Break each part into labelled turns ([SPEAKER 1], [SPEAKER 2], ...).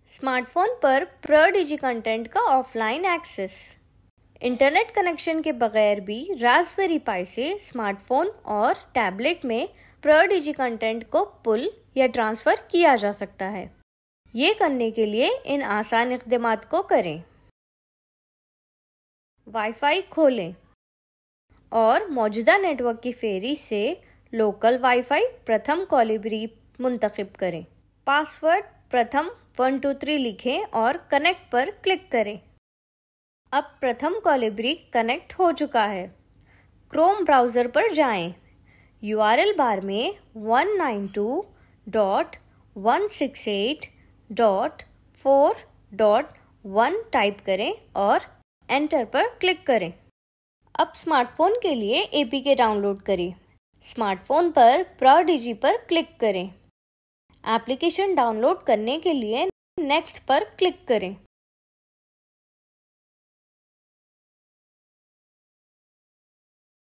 [SPEAKER 1] Smartphone पर प्र-डिजी content का offline access. Internet connection के बगैर भी रास्पबेरी पाई से स्मार्टफोन और टैबलेट में प्र-डिजी कंटेंट को पुल या ट्रांसफ़र किया जा सकता है। ये करने के लिए इन आसान इक़दामात को करें। वाईफाई खोलें और मौजूदा नेटवर्क की फेहरिस्त से लोकल वाईफाई प्रथम कोलिब्री मुंतखब करें। पासवर्ड प्रथम 123 लिखें और कनेक्ट पर क्लिक करें। अब प्रथम कोलिब्री कनेक्ट हो चुका है। क्रोम ब्राउज़र पर जाएं। URL बार में 192.168.4.1 टाइप करें और एंटर पर क्लिक करें। अब स्मार्टफोन के लिए APK डाउनलोड करें। स्मार्टफोन पर प्र-डिजी पर क्लिक करें। एप्लीकेशन डाउनलोड करने के लिए नेक्स्ट पर क्लिक करें।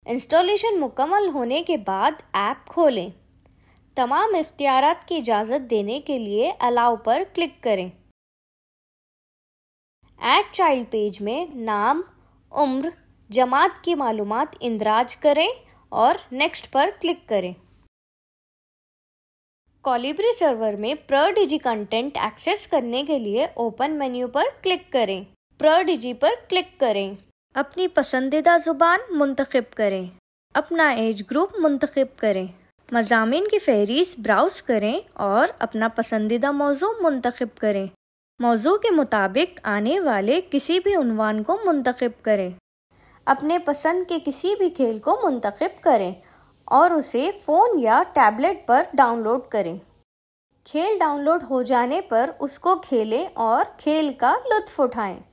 [SPEAKER 1] इंस्टॉलेशन मुकम्मल होने के बाद ऐप खोलें। तमाम इख्तियारात की इजाज़त देने के लिए अलाउ पर क्लिक करें। ऐड चाइल्ड पेज में नाम, उम्र, जमात की मालूमात इंदराज करें और नेक्स्ट पर क्लिक करें। कोलिब्री सर्वर में प्र-डिजी कंटेंट एक्सेस करने के लिए ओपन मेन्यू पर क्लिक करें। प्र-डिजी पर क्लिक करें। अपनी पसंदीदा ज़ुबान मुंतखब करें। अपना एज ग्रुप मुंतखब करें। मज़ामीन की फहरिस्त ब्राउज़ करें और अपना पसंदीदा मौजू मुंतखब करें। मौजू के मुताबिक आने वाले किसी भी उन्वान को मुंतखब करें। अपने पसंद के किसी भी खेल को मुंतखब करें और उसे फ़ोन या टैबलेट पर डाउनलोड करें। खेल डाउनलोड हो जाने पर उसको खेलें और खेल का लुत्फ़ उठाएं।